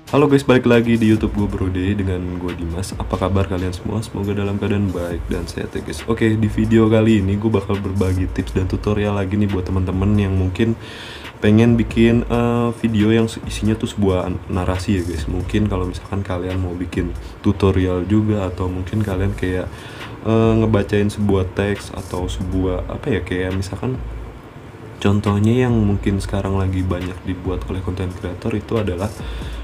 Halo guys, balik lagi di YouTube gue Brode dengan gue Dimas. Apa kabar kalian semua? Semoga dalam keadaan baik dan sehat ya guys. Oke, di video kali ini gue bakal berbagi tips dan tutorial lagi nih buat teman-teman yang mungkin pengen bikin video yang isinya tuh sebuah narasi ya guys. Mungkin kalau misalkan kalian mau bikin tutorial juga, atau mungkin kalian kayak ngebacain sebuah teks atau sebuah apa ya, kayak misalkan contohnya yang mungkin sekarang lagi banyak dibuat oleh content creator itu adalah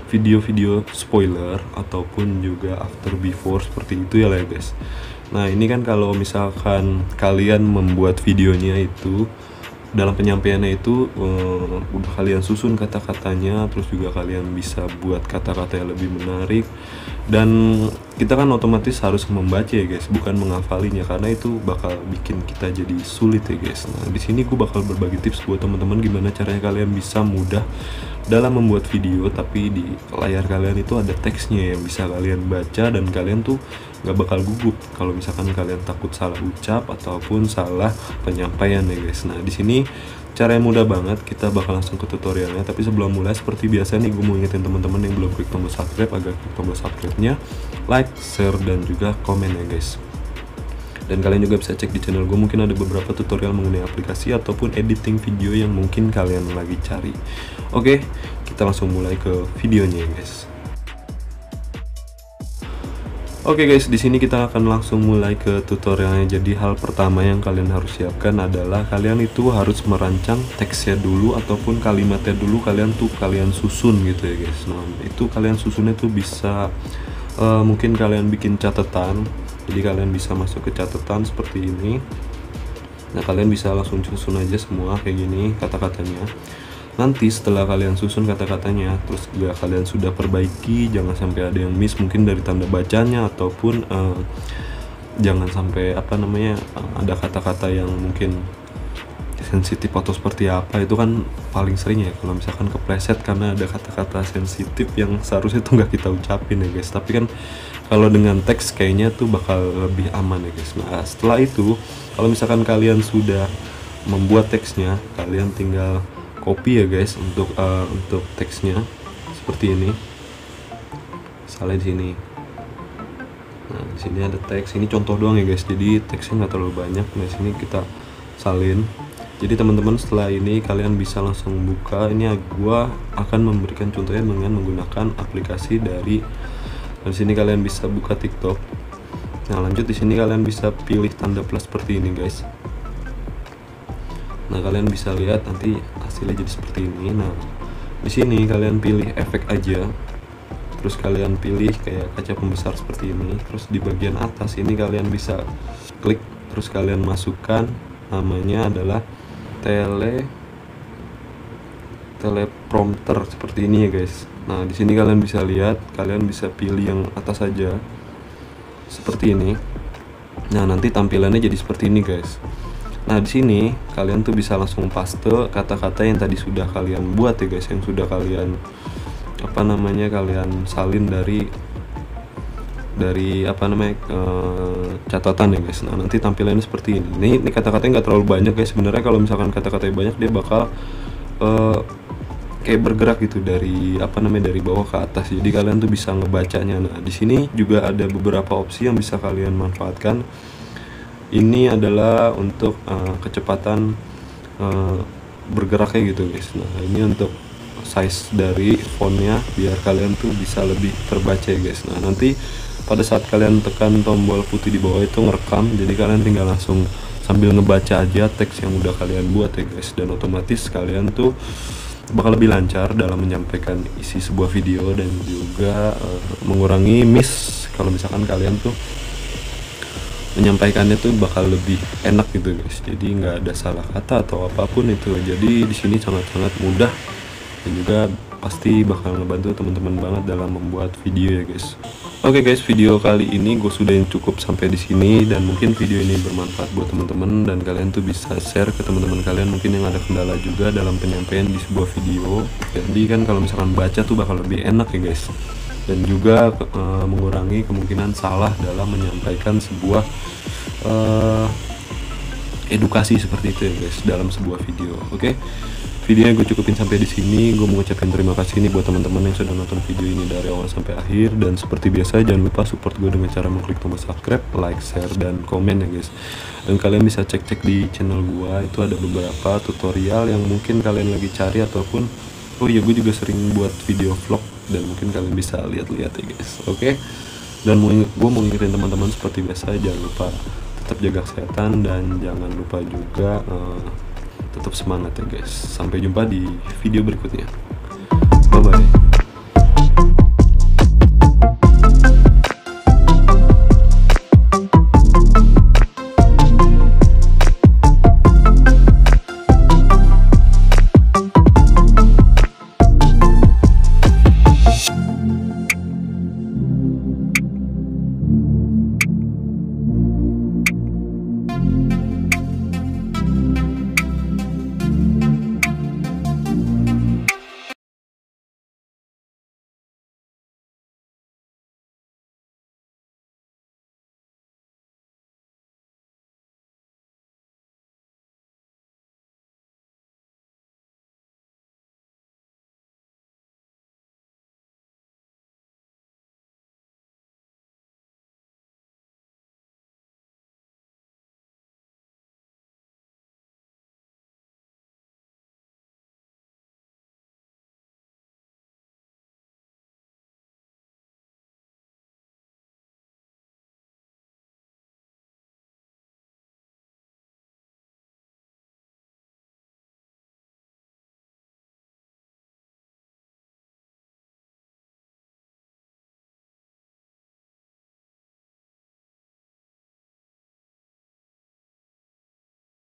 video-video spoiler ataupun juga after before seperti itu ya lah guys. Nah ini kan kalau misalkan kalian membuat videonya itu, dalam penyampaiannya itu udah kalian susun kata-katanya, terus juga kalian bisa buat kata-kata yang lebih menarik, dan kita kan otomatis harus membaca ya guys, bukan menghafalinya, karena itu bakal bikin kita jadi sulit ya guys. Nah di sini gue bakal berbagi tips buat teman-teman gimana caranya kalian bisa mudah dalam membuat video, tapi di layar kalian itu ada teksnya yang bisa kalian baca, dan kalian tuh nggak bakal gugup kalau misalkan kalian takut salah ucap ataupun salah penyampaian ya guys. Nah di sini cara yang mudah banget, kita bakal langsung ke tutorialnya. Tapi sebelum mulai, seperti biasa nih, gue mau ingetin teman-teman yang belum klik tombol subscribe agar klik tombol subscribe-nya, like, share, dan juga komen ya guys. Dan kalian juga bisa cek di channel gue, mungkin ada beberapa tutorial mengenai aplikasi ataupun editing video yang mungkin kalian lagi cari. Oke, kita langsung mulai ke videonya ya guys. Oke guys, di sini kita akan langsung mulai ke tutorialnya. Jadi hal pertama yang kalian harus siapkan adalah kalian itu harus merancang teksnya dulu ataupun kalimatnya dulu, kalian susun gitu ya guys. Nah itu kalian susunnya tuh bisa mungkin kalian bikin catatan. Jadi kalian bisa masuk ke catatan seperti ini. Nah kalian bisa langsung susun aja semua kayak gini kata-katanya. Nanti setelah kalian susun kata-katanya, terus juga kalian sudah perbaiki, jangan sampai ada yang miss mungkin dari tanda bacanya, ataupun jangan sampai ada kata-kata yang mungkin sensitif atau seperti apa. Itu kan paling sering ya kalau misalkan kepleset karena ada kata-kata sensitif yang seharusnya itu nggak kita ucapin ya guys. Tapi kan kalau dengan teks kayaknya tuh bakal lebih aman ya guys. Nah setelah itu, kalau misalkan kalian sudah membuat teksnya, kalian tinggal copy ya guys untuk teksnya seperti ini. Misalnya di sini. Nah di sini ada teks. Ini contoh doang ya guys. Jadi teksnya nggak terlalu banyak. Nah di sini kita salin. Jadi teman-teman setelah ini kalian bisa langsung buka. Ini gua akan memberikan contohnya dengan menggunakan aplikasi dari sini. Kalian bisa buka TikTok. Nah lanjut di sini kalian bisa pilih tanda plus seperti ini guys. Nah kalian bisa lihat nanti hasilnya jadi seperti ini. Nah di sini kalian pilih efek aja, terus kalian pilih kayak kaca pembesar seperti ini. Terus di bagian atas ini kalian bisa klik, terus kalian masukkan namanya adalah teleprompter seperti ini ya guys. Nah di sini kalian bisa lihat, kalian bisa pilih yang atas saja seperti ini. Nah nanti tampilannya jadi seperti ini guys. Nah di sini kalian tuh bisa langsung paste kata-kata yang tadi sudah kalian buat ya guys, yang sudah kalian kalian salin dari catatan ya guys. Nah nanti tampilannya seperti ini. Ini kata-katanya nggak terlalu banyak guys. Sebenarnya kalau misalkan kata-katanya banyak, dia bakal kayak bergerak gitu dari dari bawah ke atas. Jadi kalian tuh bisa ngebacanya. Nah di sini juga ada beberapa opsi yang bisa kalian manfaatkan. Ini adalah untuk kecepatan bergeraknya gitu guys. Nah ini untuk size dari fontnya biar kalian tuh bisa lebih terbaca ya guys. Nah nanti pada saat kalian tekan tombol putih di bawah itu ngerekam, jadi kalian tinggal langsung sambil ngebaca aja teks yang udah kalian buat ya guys, dan otomatis kalian tuh bakal lebih lancar dalam menyampaikan isi sebuah video, dan juga mengurangi miss kalau misalkan kalian tuh menyampaikannya tuh bakal lebih enak gitu guys. Jadi nggak ada salah kata atau apapun itu. Jadi di sini sangat-sangat mudah dan juga pasti bakal ngebantu teman-teman banget dalam membuat video ya guys. Oke guys, video kali ini gue sudahin cukup sampai di sini, dan mungkin video ini bermanfaat buat teman-teman dan kalian tuh bisa share ke teman-teman kalian mungkin yang ada kendala juga dalam penyampaian di sebuah video. Jadi kan kalau misalkan baca tuh bakal lebih enak ya guys, dan juga mengurangi kemungkinan salah dalam menyampaikan sebuah edukasi seperti itu ya guys dalam sebuah video. Oke, videonya gue cukupin sampai di sini. Gue mau ngucapin terima kasih nih buat teman-teman yang sudah nonton video ini dari awal sampai akhir, dan seperti biasa jangan lupa support gue dengan cara mengklik tombol subscribe, like, share, dan komen ya guys. Dan kalian bisa cek-cek di channel gue, itu ada beberapa tutorial yang mungkin kalian lagi cari, ataupun oh iya, gue juga sering buat video vlog dan mungkin kalian bisa lihat-lihat ya guys. Oke, dan gue mau ngingetin teman-teman seperti biasa, jangan lupa tetap jaga kesehatan dan jangan lupa juga tetap semangat ya guys. Sampai jumpa di video berikutnya. Bye bye.